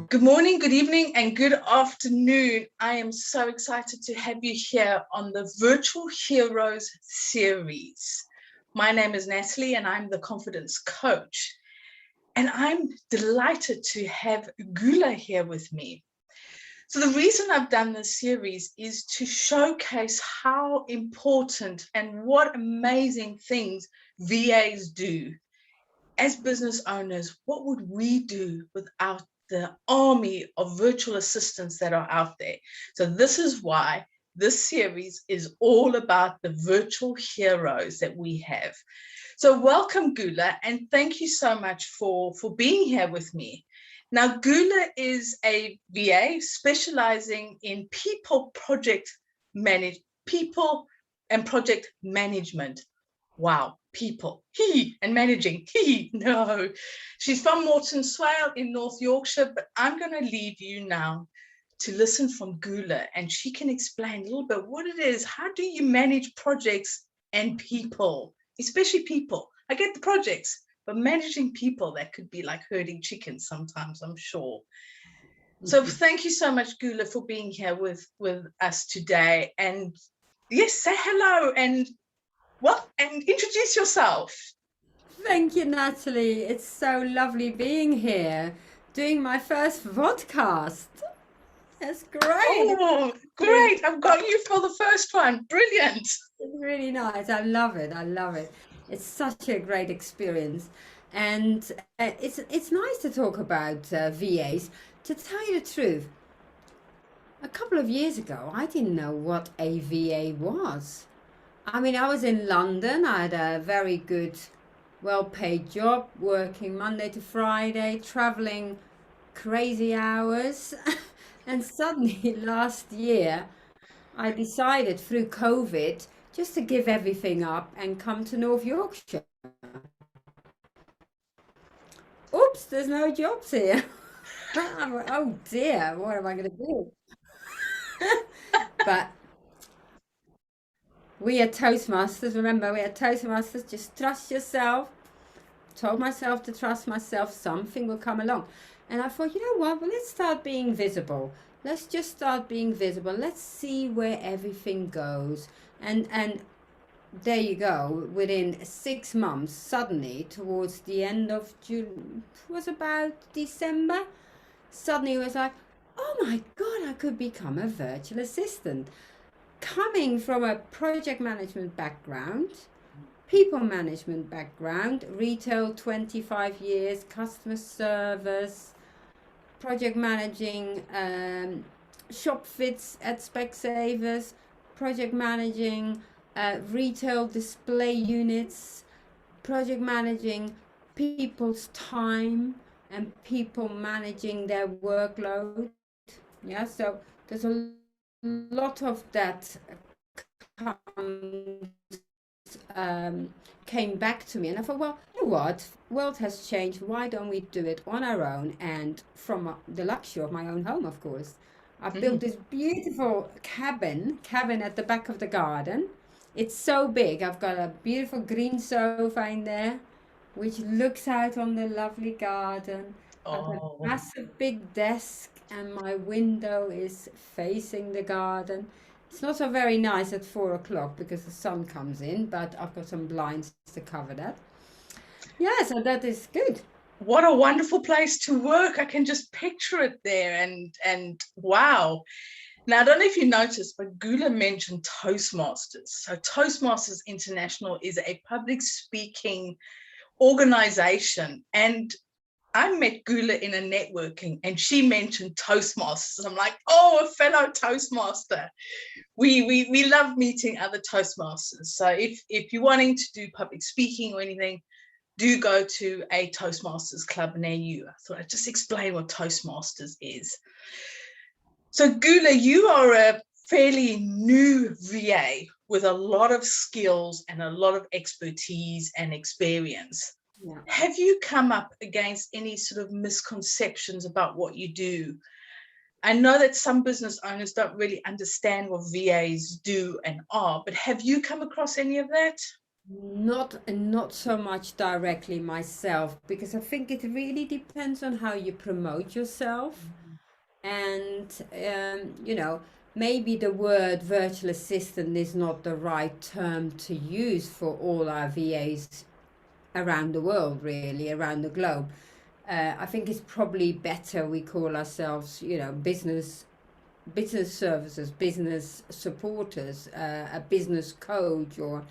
Good morning, good evening, and good afternoon. I am so excited to have you here on the Virtual Heroes series. My name is Natalie, and I'm the Confidence Coach. And I'm delighted to have Guler here with me. So the reason I've done this series is to showcase how important and what amazing things VAs do. As business owners, what would we do without the army of virtual assistants that are out there? So this is why this series is all about the virtual heroes that we have. So welcome, Guler, and thank you so much for being here with me. Now, Guler is a VA specializing in people and project management. Wow, people, and managing, no. She's from Morton Swale in North Yorkshire, but I'm going to leave you now to listen from Guler, and she can explain a little bit what it is. How do you manage projects and people, especially people? I get the projects, but managing people, that could be like herding chickens sometimes, I'm sure. So thank you so much, Guler, for being here with us today. And yes, say hello and introduce yourself. Thank you, Natalie. It's so lovely being here, doing my first vodcast. That's great. Oh, great. I've got you for the first one. Brilliant. It's really nice. I love it. I love it. It's such a great experience. And it's nice to talk about VAs. To tell you the truth, a couple of years ago, I didn't know what a VA was. I mean, I was in London. I had a very good, well-paid job, working Monday to Friday, traveling crazy hours. And suddenly last year, I decided through COVID just to give everything up and come to North Yorkshire. Oops, there's no jobs here. Oh dear, what am I going to do? But we are Toastmasters. Remember, we are Toastmasters. Just trust yourself. Told myself to trust myself. Something will come along. And I thought, you know what? Well, let's start being visible. Let's just start being visible. Let's see where everything goes. And there you go. Within 6 months, suddenly, towards the end of June, it was about December, suddenly it was like, oh my God, I could become a virtual assistant. Coming from a project management background, people management background, retail 25 years, customer service, project managing shop fits at Specsavers, project managing retail display units, project managing people's time and people managing their workload. Yeah, so there's a lot of that comes came back to me, and I thought, well, you know what? World has changed. Why don't we do it on our own and from the luxury of my own home, of course. I built this beautiful cabin at the back of the garden. It's so big. I've got a beautiful green sofa in there, which looks out on the lovely garden. I've got a Oh, massive big desk, and my window is facing the garden. It's not so very nice at 4 o'clock because the sun comes in, but I've got some blinds to cover that. Yeah, so that is good. what a wonderful place to work. I can just picture it there and wow. Now, I don't know if you noticed, but Guler mentioned Toastmasters. So Toastmasters International is a public speaking organization, and I met Guler in a networking and she mentioned Toastmasters. I'm like, oh, a fellow Toastmaster. We love meeting other Toastmasters. So if you're wanting to do public speaking or anything, do go to a Toastmasters club near you. I thought I'd just explain what Toastmasters is. So Guler, you are a fairly new VA with a lot of skills and a lot of expertise and experience. Yeah. Have you come up against any sort of misconceptions about what you do? I know that some business owners don't really understand what VAs do and are, but have you come across any of that? Not so much directly myself, because I think it really depends on how you promote yourself. And maybe the word virtual assistant is not the right term to use for all our VAs around the world, really, around the globe. I think it's probably better we call ourselves, business services, business supporters, a business coach, or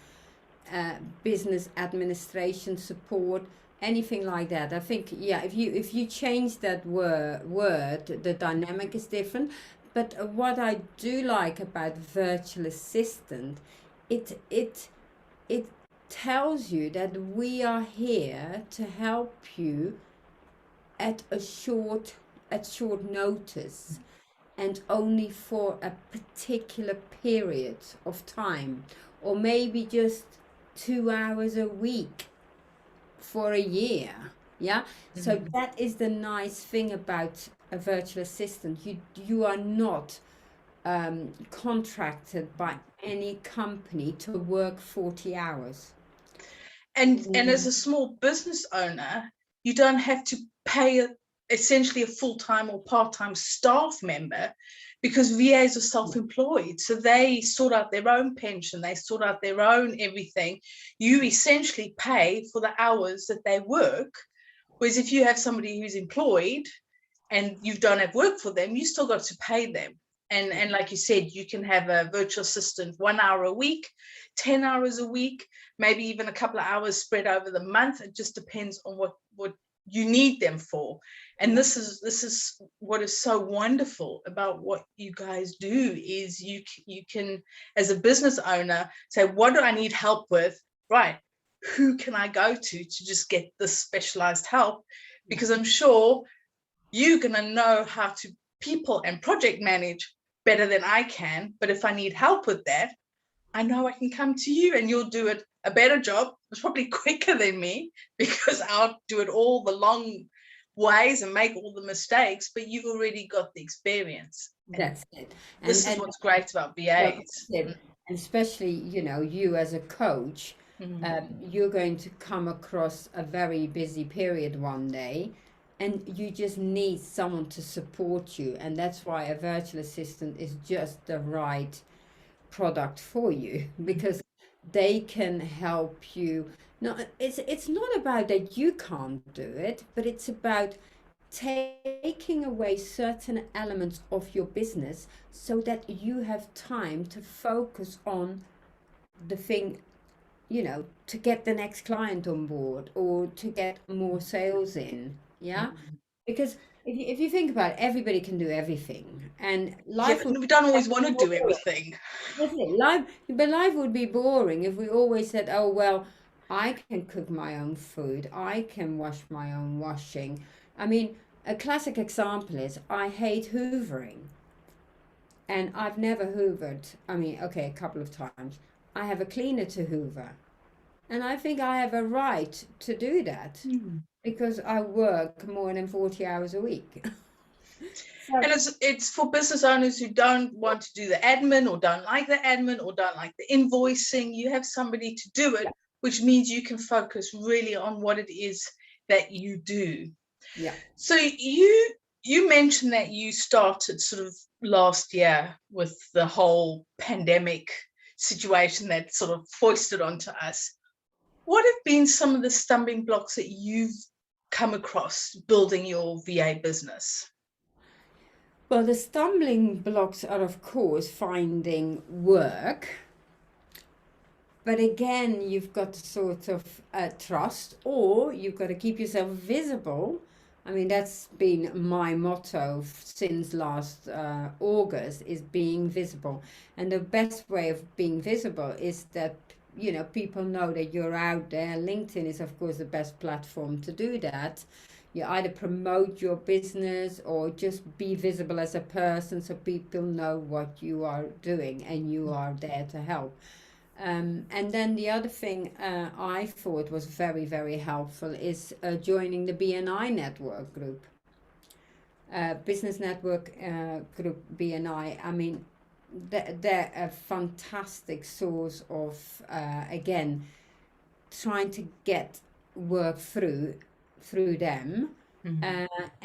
business administration support, anything like that. I think, yeah, if you change that word, the dynamic is different. But what I do like about virtual assistant, it tells you that we are here to help you at short notice, and only for a particular period of time, or maybe just 2 hours a week for a year. Yeah. So that is the nice thing about a virtual assistant. You are not contracted by any company to work 40 hours. And as a small business owner, you don't have to pay essentially a full-time or part-time staff member, because VAs are self-employed. So they sort out their own pension, they sort out their own everything. You essentially pay for the hours that they work. Whereas if you have somebody who's employed and you don't have work for them, you still got to pay them. And like you said, you can have a virtual assistant 1 hour a week, 10 hours a week, maybe even a couple of hours spread over the month. It just depends on what you need them for. And this is what is so wonderful about what you guys do, is you can, as a business owner, say, what do I need help with? Right. Who can I go to just get this specialized help? Because I'm sure you're going to know how to people and project manage better than I can. But if I need help with that, I know I can come to you and you'll do it a better job. It's probably quicker than me, because I'll do it all the long ways and make all the mistakes, but you've already got the experience. That's it. This is what's great about VAs. And especially, you as a coach, you're going to come across a very busy period one day, and you just need someone to support you. And that's why a virtual assistant is just the right product for you, because they can help you. No, it's not about that you can't do it, but it's about taking away certain elements of your business so that you have time to focus on the thing, to get the next client on board, or to get more sales in. Yeah. Because if you think about it, everybody can do everything, and life we don't always want to do everything. Life would be boring if we always said, "Oh well, I can cook my own food, I can wash my own washing." I mean, a classic example is I hate hoovering, and I've never hoovered. I mean, okay, a couple of times. I have a cleaner to hoover, and I think I have a right to do that because I work more than 40 hours a week. And it's for business owners who don't want to do the admin, or don't like the admin, or don't like the invoicing. You have somebody to do it, which means you can focus really on what it is that you do. Yeah. So you mentioned that you started sort of last year with the whole pandemic situation that sort of foisted onto us. What have been some of the stumbling blocks that you've come across building your VA business? Well, the stumbling blocks are, of course, finding work. But again, you've got to sort of trust, or you've got to keep yourself visible. I mean, that's been my motto since last August, is being visible. And the best way of being visible is that, people know that you're out there. LinkedIn is, of course, the best platform to do that. You either promote your business or just be visible as a person, so people know what you are doing and you are there to help. And then the other thing I thought was very, very helpful is joining the BNI network group, business network group BNI. I mean, they're a fantastic source of, again, trying to get work through them.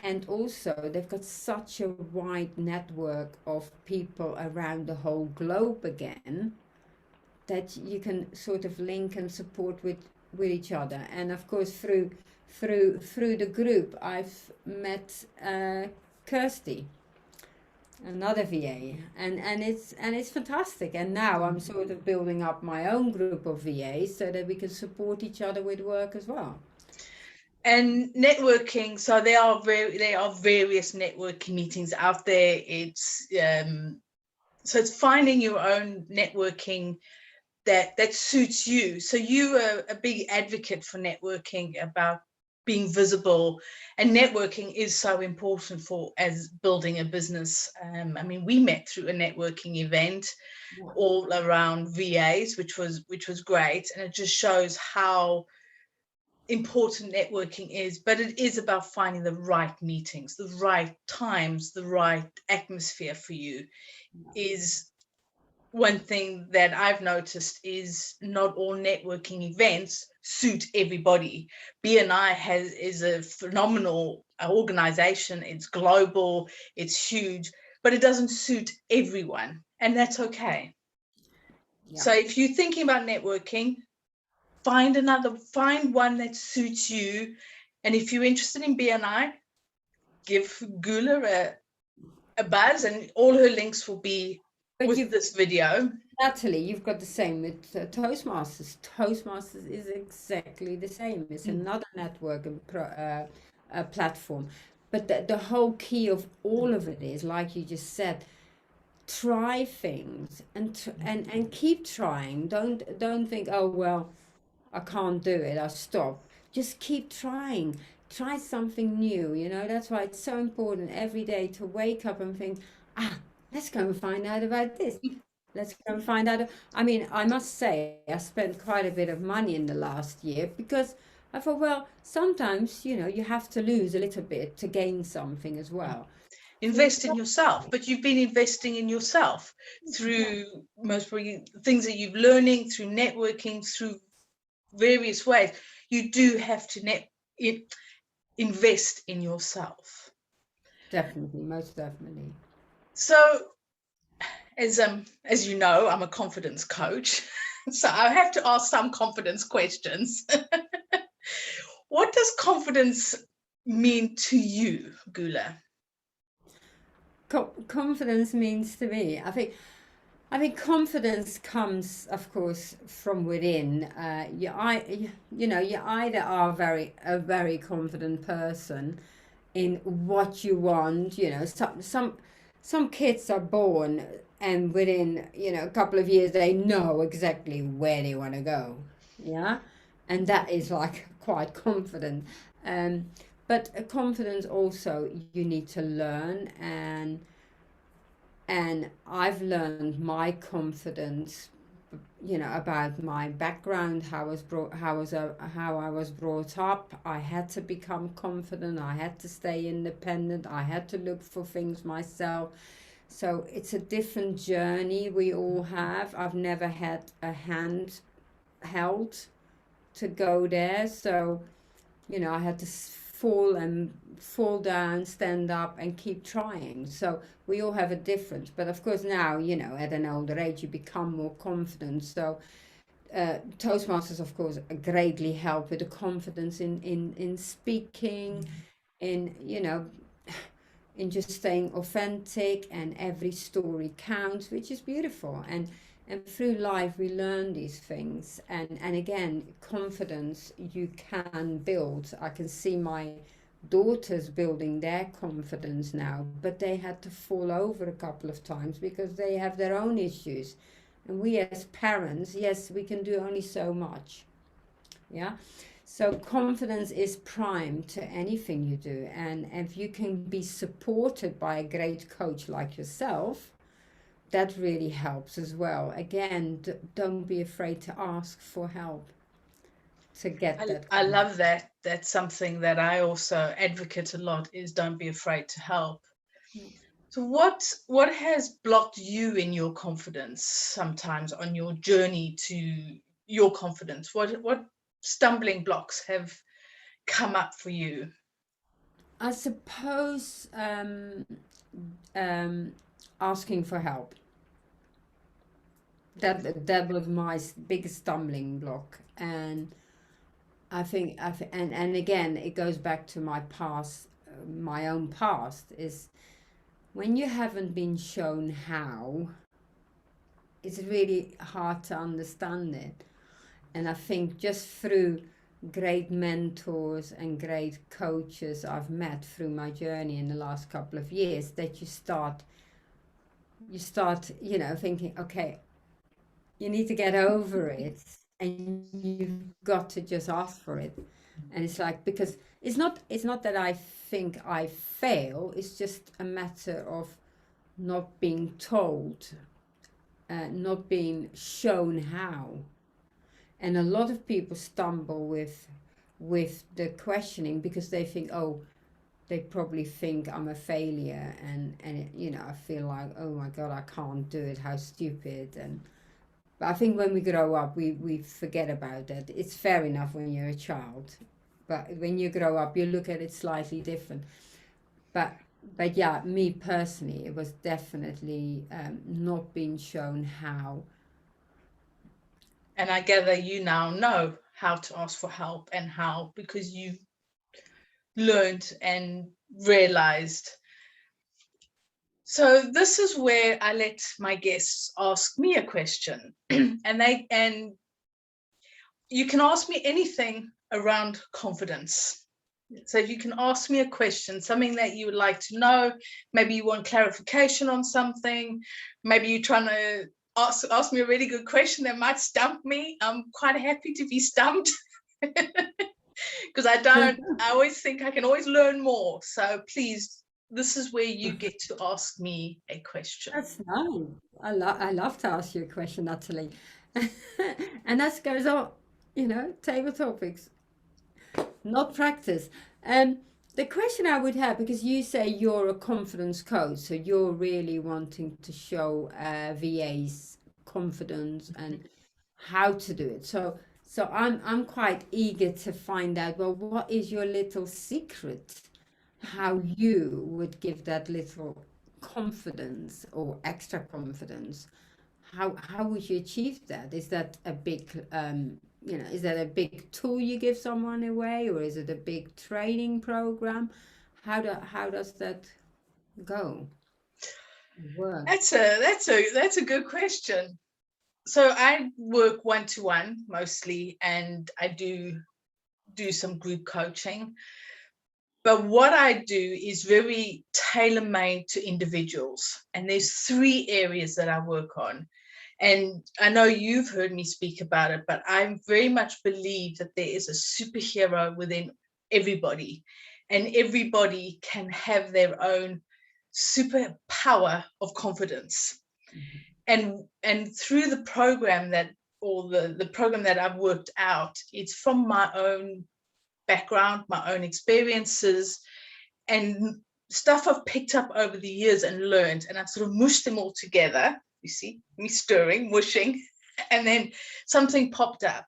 And also, they've got such a wide network of people around the whole globe again that you can sort of link and support with each other. And of course, through the group, I've met Kirsty, another VA, and it's fantastic. And now I'm sort of building up my own group of VAs so that we can support each other with work as well. And networking, so there are various networking meetings out there. It's so it's finding your own networking that suits you. So you are a big advocate for networking, about being visible, and networking is so important for as building a business. I mean, we met through a networking event all around VAs, which was great, and it just shows how important networking is. But it is about finding the right meetings, the right times, the right atmosphere for you. Is one thing that I've noticed is not all networking events suit everybody. BNI is a phenomenal organization. It's global, it's huge, but it doesn't suit everyone, and that's okay. So if you're thinking about networking, find one that suits you. And if you're interested in BNI, give Guler a buzz, and all her links will be with this video. Natalie, you've got the same with Toastmasters. Toastmasters is exactly the same. It's another network and platform. But the whole key of all of it is, like you just said, try things and keep trying. Don't think, oh well, I can't do it, I'll stop. Just keep trying. Try something new, That's why it's so important every day to wake up and think, let's go and find out about this. Let's go and find out. I mean, I must say, I spent quite a bit of money in the last year because I thought, well, sometimes, you have to lose a little bit to gain something as well. Invest in yourself, but you've been investing in yourself through most probably things that you've learning, through networking, through various ways. You do have to invest in yourself. Definitely, most definitely. So, as you know, I'm a confidence coach, so I have to ask some confidence questions. What does confidence mean to you, Guler? Confidence means to me, I think confidence comes, of course, from within. You either are a very confident person in what you want. Some kids are born and within a couple of years they know exactly where they want to go. Yeah, and that is like quite confident. But confidence also you need to learn, and I've learned my confidence, about my background, how I was brought up. I had to become confident. I had to stay independent. I had to look for things myself. So it's a different journey we all have. I've never had a hand held to go there. So, I had to fall down, stand up, and keep trying. So we all have a difference. But of course, now, at an older age, you become more confident. So Toastmasters, of course, greatly help with the confidence in speaking, in, in just staying authentic, and every story counts, which is beautiful. And through life we learn these things, and again, confidence you can build. I can see my daughters building their confidence now, but they had to fall over a couple of times because they have their own issues, and we as parents, yes, we can do only so much. Yeah, so confidence is prime to anything you do, and if you can be supported by a great coach like yourself, that really helps as well. Again, don't be afraid to ask for help to get that. I love that. That's something that I also advocate a lot, is don't be afraid to help. So what has blocked you in your confidence sometimes on your journey to your confidence? What stumbling blocks have come up for you? I suppose asking for help. That was my biggest stumbling block, and and again it goes back to my past, my own past, is when you haven't been shown how, it's really hard to understand it. And I think just through great mentors and great coaches I've met through my journey in the last couple of years, that you start, thinking, okay, you need to get over it, and you've got to just ask for it. And it's like, because it's not that I think I fail, it's just a matter of not being told, not being shown how. And a lot of people stumble with the questioning, because they think, oh, they probably think I'm a failure, and I feel like, oh my god, I can't do it, how stupid. And but I think when we grow up, we forget about that. It's fair enough when you're a child, but when you grow up, you look at it slightly different. But yeah, me personally, it was definitely not being shown how. And I gather you now know how to ask for help and how, because you've learned and realized. So this is where I let my guests ask me a question. and you can ask me anything around confidence. So if you can ask me a question, something that you would like to know, maybe you want clarification on something, maybe you're trying to ask me a really good question that might stump me. I'm quite happy to be stumped, because I always think I can always learn more. So please, this is where you get to ask me a question. That's nice. I love to ask you a question, Natalie. And that goes on, table topics, not practice. Um, the question I would have, because you say you're a confidence coach, so you're really wanting to show VAs confidence and how to do it. So I'm quite eager to find out, well, what is your little secret? How you would give that little confidence or extra confidence? How would you achieve that? Is that a big is that a big tool you give someone away, or is it a big training program? How does that go? Work. That's a good question. So I work one-to-one mostly, and I do some group coaching. But what I do is very tailor-made to individuals. And there's 3 areas that I work on. And I know you've heard me speak about it, but I very much believe that there is a superhero within everybody, and everybody can have their own superpower of confidence. And through the program the program that I've worked out, it's from my own background, my own experiences, and stuff I've picked up over the years and learned, and I've sort of mushed them all together. You see me stirring, mushing, and then something popped up.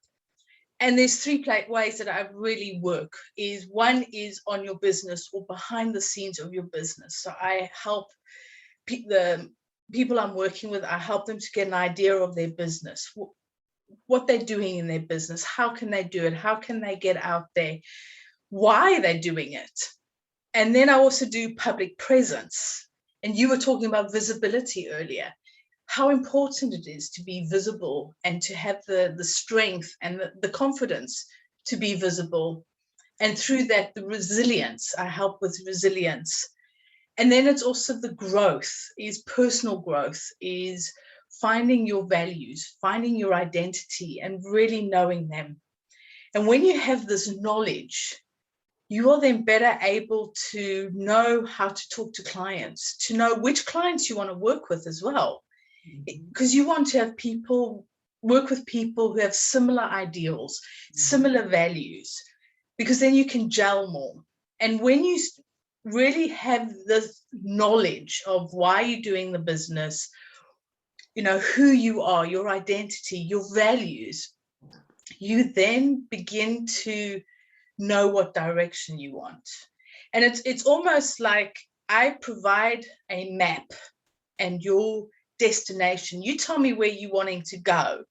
And there's 3 ways that I really work. One is on your business, or behind the scenes of your business. So I help the people I'm working with, I help them to get an idea of their business, what they're doing in their business, how can they do it, how can they get out there, why they're doing it. And then I also do public presence. And you were talking about visibility earlier, how important it is to be visible and to have the strength and the confidence to be visible. And through that, the resilience, I help with resilience. And then it's also the growth, is personal growth, is finding your values, finding your identity, and really knowing them. And when you have this knowledge, you are then better able to know how to talk to clients, to know which clients you want to work with as well. Because you want to have people work with people who have similar ideals, similar values, because then you can gel more. And when you really have this knowledge of why you're doing the business, who you are, your identity, your values, you then begin to know what direction you want. And it's almost like I provide a map and your destination. You tell me where you're wanting to go.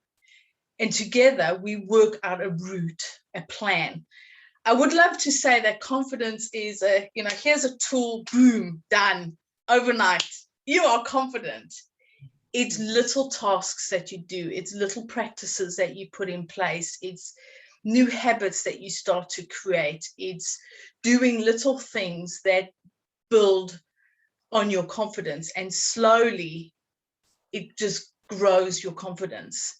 And together we work out a route, a plan. I would love to say that confidence is here's a tool, boom, done, overnight. You are confident. It's little tasks that you do. It's little practices that you put in place. It's new habits that you start to create. It's doing little things that build on your confidence, and slowly it just grows your confidence.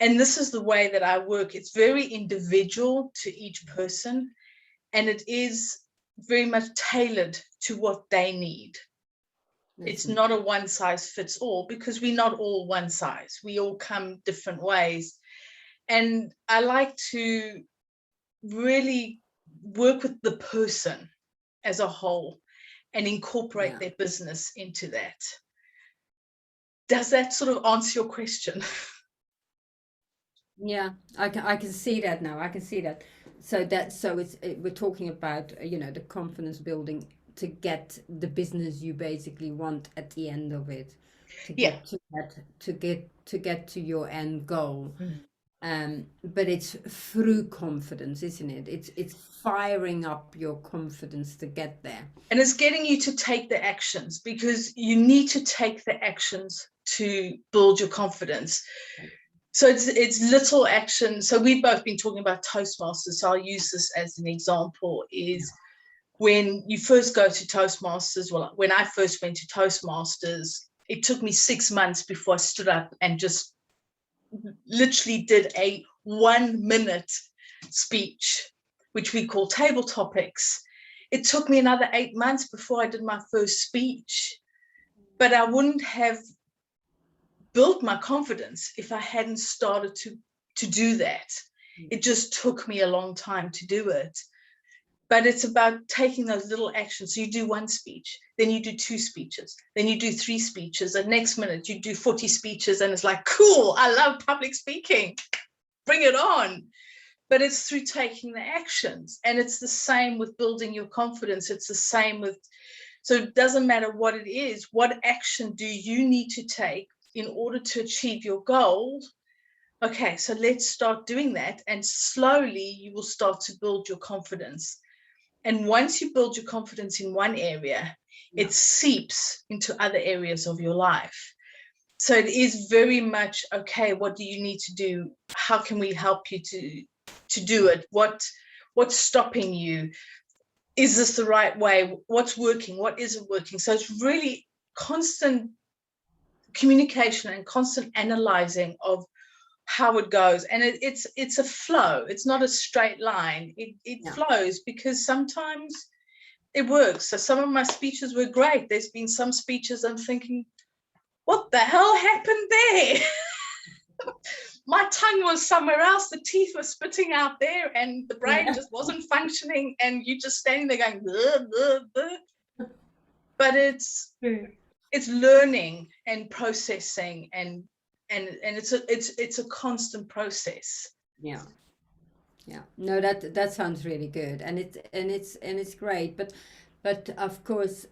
And this is the way that I work. It's very individual to each person, and it is very much tailored to what they need. It's not a one size fits all, because we're not all one size. We all come different ways. And I like to really work with the person as a whole and incorporate their business into that. Does that sort of answer your question? Yeah, I can see that now. I can see that. So we're talking about the confidence building to get the business you basically want at the end of it, to get to get to your end goal. But it's through confidence, isn't it? It's firing up your confidence to get there. And it's getting you to take the actions, because you need to take the actions to build your confidence. So it's little actions. So we've both been talking about Toastmasters. So I'll use this as an example. Is when you first go to Toastmasters, well, when I first went to Toastmasters, it took me 6 months before I stood up and just literally did a 1 minute speech, which we call table topics. It took me another 8 months before I did my first speech, but I wouldn't have built my confidence if I hadn't started to do that. It just took me a long time to do it. But it's about taking those little actions. So you do one speech, then you do 2 speeches, then you do 3 speeches, and next minute you do 40 speeches, and it's like, cool, I love public speaking, bring it on. But it's through taking the actions. And it's the same with building your confidence. It's the same with, so it doesn't matter what it is, what action do you need to take in order to achieve your goal? Okay, so let's start doing that, and slowly you will start to build your confidence. And once you build your confidence in one area, it seeps into other areas of your life. So it is very much, okay, what do you need to do? How can we help you to do it? What's stopping you? Is this the right way? What's working? What isn't working? So it's really constant communication and constant analyzing of how it goes. And it's a flow. It's not a straight line. It flows, because sometimes it works. So some of my speeches were great. There's been some speeches I'm thinking, what the hell happened there? My tongue was somewhere else, the teeth were spitting out there, and the brain just wasn't functioning, and you just standing there going, bleh, bleh, bleh. But it's learning and processing, and it's a constant process. Yeah. No, that sounds really good, and it's great. But of course,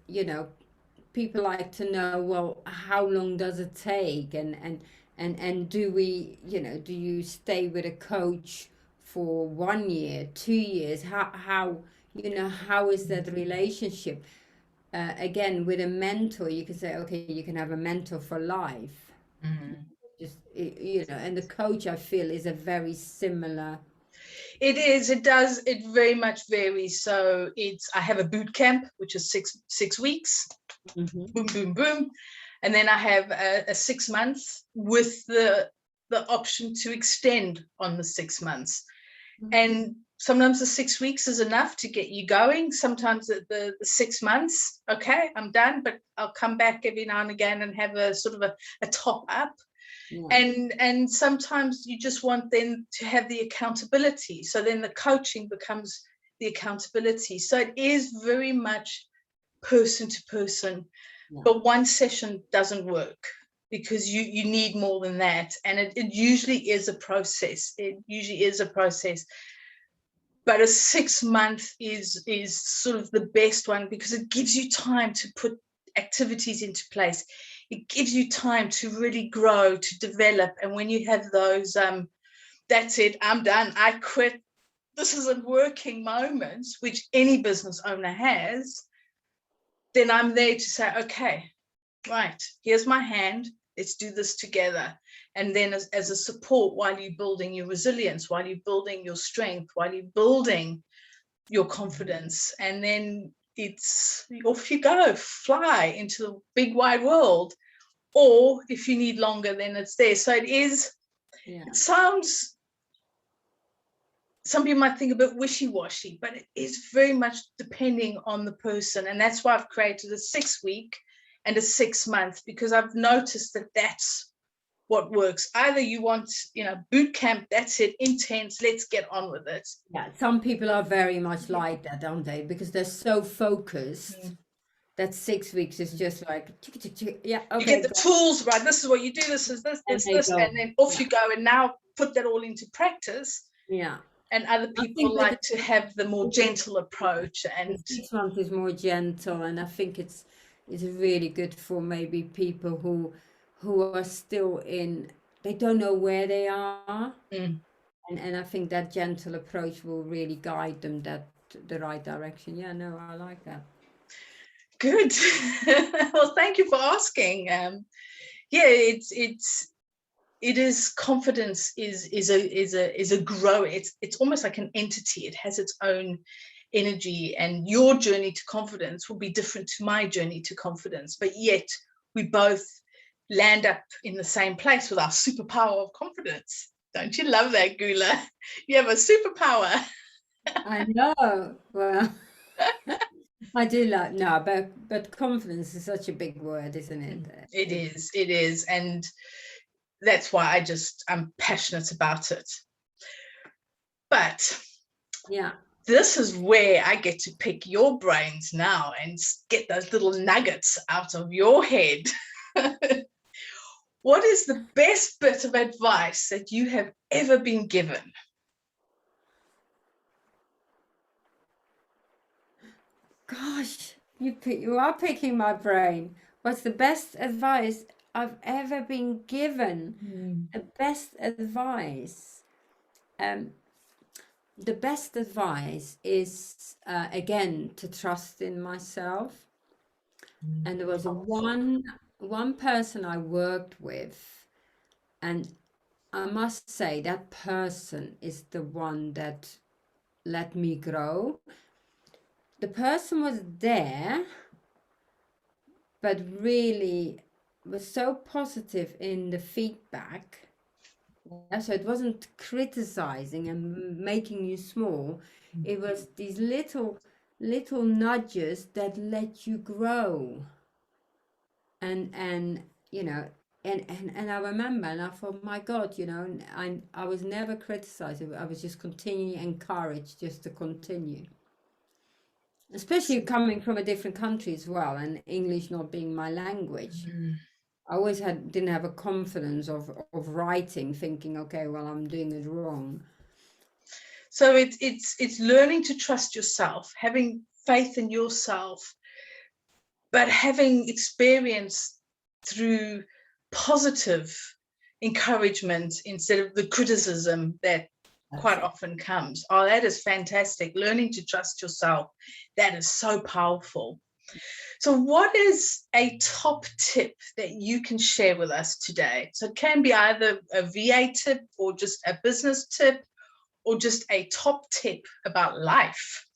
people like to know, well, how long does it take, and do we, do you stay with a coach for 1 year, 2 years? How is that relationship? Again, with a mentor, you can say, okay, you can have a mentor for life. Just, and the coach, I feel, is a very similar. It is. It does. It very much varies. So I have a boot camp, which is six weeks. Boom, boom, boom. And then I have a 6 months with the option to extend on the 6 months. And sometimes the 6 weeks is enough to get you going. Sometimes the 6 months, okay, I'm done, but I'll come back every now and again and have a sort of a top up. And sometimes you just want then to have the accountability. So then the coaching becomes the accountability. So it is very much person to person, but one session doesn't work. because you need more than that. And it usually is a process. But a 6 month is sort of the best one, because it gives you time to put activities into place. It gives you time to really grow, to develop. And when you have those, that's it, I'm done, I quit, this isn't working moments, which any business owner has, then I'm there to say, okay, right, here's my hand, let's do this together. And then as a support, while you're building your resilience, while you're building your strength, while you're building your confidence, and then it's off you go, fly into the big wide world. Or if you need longer, then it's there. So it is, it sounds, some people might think a bit wishy-washy, but it is very much depending on the person. And that's why I've created a 6 week and a 6 month, because I've noticed that that's what works. Either you want, boot camp, that's it, intense, let's get on with it. Yeah, some people are very much like that, aren't they? Because they're so focused that 6 weeks is just like, yeah, okay. You get the tools, right? This is what you do, this is this, and then off you go, and now put that all into practice. Yeah. And other people like to have the more gentle approach. And 6 months is more gentle, and I think it's really good for maybe people who are still in, they don't know where they are. And I think that gentle approach will really guide them the right direction. Yeah, no, I like that. Good. Well, thank you for asking. It is, confidence is a grow. It's almost like an entity. It has its own energy, and your journey to confidence will be different to my journey to confidence, but yet we both land up in the same place with our superpower of confidence. Don't you love that, Guler? You have a superpower. I know. Well, I do like, no, but confidence is such a big word, isn't it? It is. And that's why I'm passionate about it. But yeah, this is where I get to pick your brains now and get those little nuggets out of your head. What is the best bit of advice that you have ever been given? Gosh, you are picking my brain. What's the best advice I've ever been given? The best advice. The best advice is again to trust in myself. And there was one person I worked with, and I must say that person is the one that let me grow. The person was there, but really was so positive in the feedback. So it wasn't criticizing and making you small. It was these little nudges that let you grow. And I remember, and I thought, my God, I was never criticized. I was just continually encouraged just to continue. Especially coming from a different country as well, and English not being my language. I always didn't have a confidence of writing, thinking, okay, well, I'm doing it wrong. So it's learning to trust yourself, having faith in yourself, but having experience through positive encouragement instead of the criticism that quite often comes. Oh, that is fantastic. Learning to trust yourself. That is so powerful. So what is a top tip that you can share with us today? So it can be either a VA tip or just a business tip or just a top tip about life.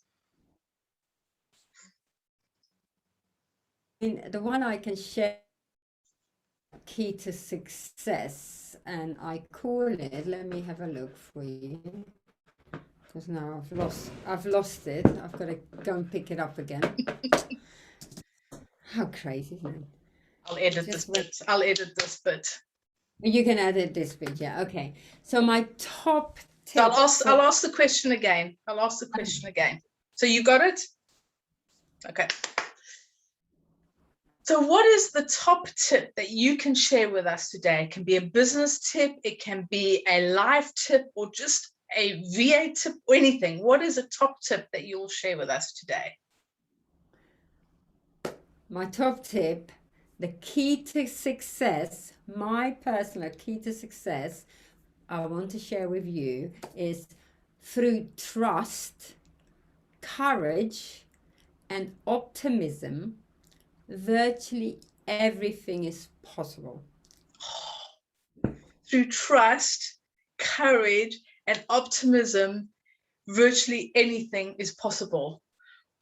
The one I can share, key to success, and I call it, let me have a look for you, because now I've lost it. I've got to go and pick it up again. How crazy, isn't it? I'll edit this bit. You can edit this bit, yeah. Okay. So my top tip. I'll ask the question again. So you got it? Okay. So what is the top tip that you can share with us today? It can be a business tip, it can be a life tip, or just a VA tip, or anything. What is a top tip that you'll share with us today? My top tip, the key to success, my personal key to success, I want to share with you is through trust, courage, and optimism, virtually everything is possible. Through trust, courage, and optimism, virtually anything is possible.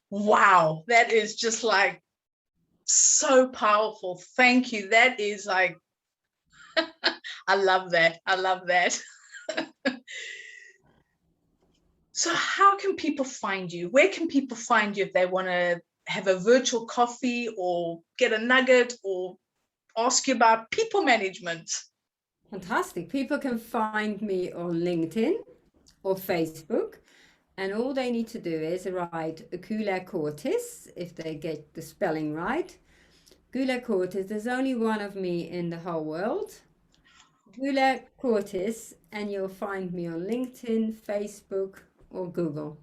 Wow, that is just like so powerful. Thank you. That is like, I love that. I love that. So how can people find you? Where can people find you if they want to have a virtual coffee or get a nugget or ask you about people management? Fantastic. People can find me on LinkedIn or Facebook, and all they need to do is write Guler Cortis if they get the spelling right. Guler Cortis, there's only one of me in the whole world. Guler Cortis, and you'll find me on LinkedIn, Facebook, or Google.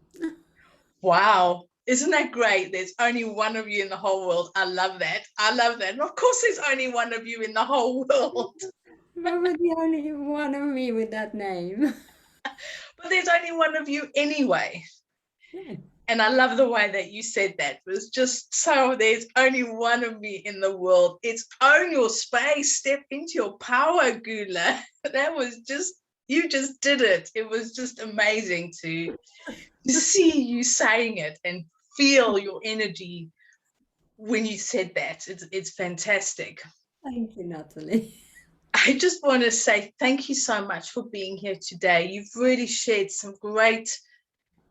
Wow. Isn't that great? There's only one of you in the whole world. I love that. I love that. And of course, there's only one of you in the whole world. But we're the only one of me with that name. But there's only one of you anyway. Yeah. And I love the way that you said that. It was just so there's only one of me in the world. It's own your space. Step into your power, Guler. That was just, you just did it. It was just amazing to see you saying it and feel your energy when you said that. It's fantastic. Thank you, Natalie. I just want to say thank you so much for being here today. You've really shared some great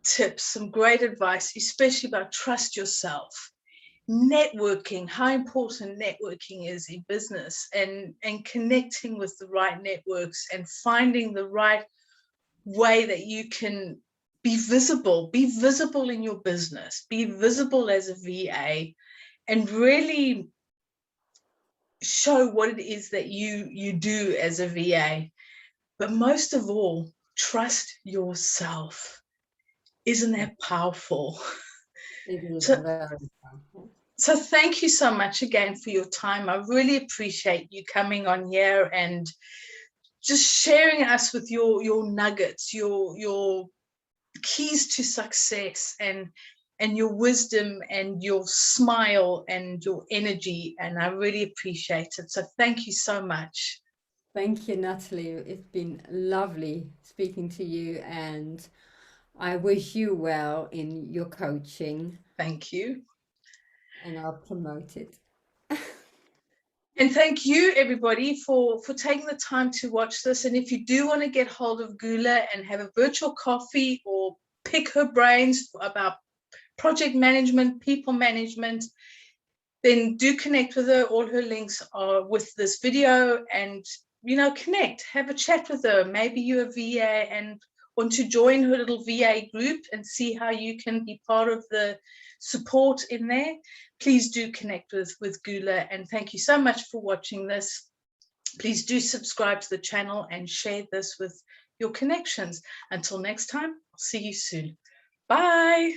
tips, some great advice, especially about trust yourself, networking, how important networking is in business, and connecting with the right networks and finding the right way that you can be visible in your business, be visible as a VA, and really show what it is that you do as a VA. But most of all, trust yourself. Isn't that powerful? It is So, very powerful. so thank you so much again for your time. I really appreciate you coming on here and just sharing us with your nuggets, your keys to success, and your wisdom and your smile and your energy. And I really appreciate it. So thank you so much. Thank you, Natalie. It's been lovely speaking to you, and I wish you well in your coaching, Thank you. and I'll promote it. And thank you, everybody, for taking the time to watch this. And if you do want to get hold of Guler and have a virtual coffee or pick her brains about project management, people management, then do connect with her. All her links are with this video, and connect, have a chat with her. Maybe you're a VA and want to join her little VA group and see how you can be part of the support in there. Please do connect with Guler, and thank you so much for watching this. Please do subscribe to the channel and share this with your connections. Until next time, I'll see you soon. Bye.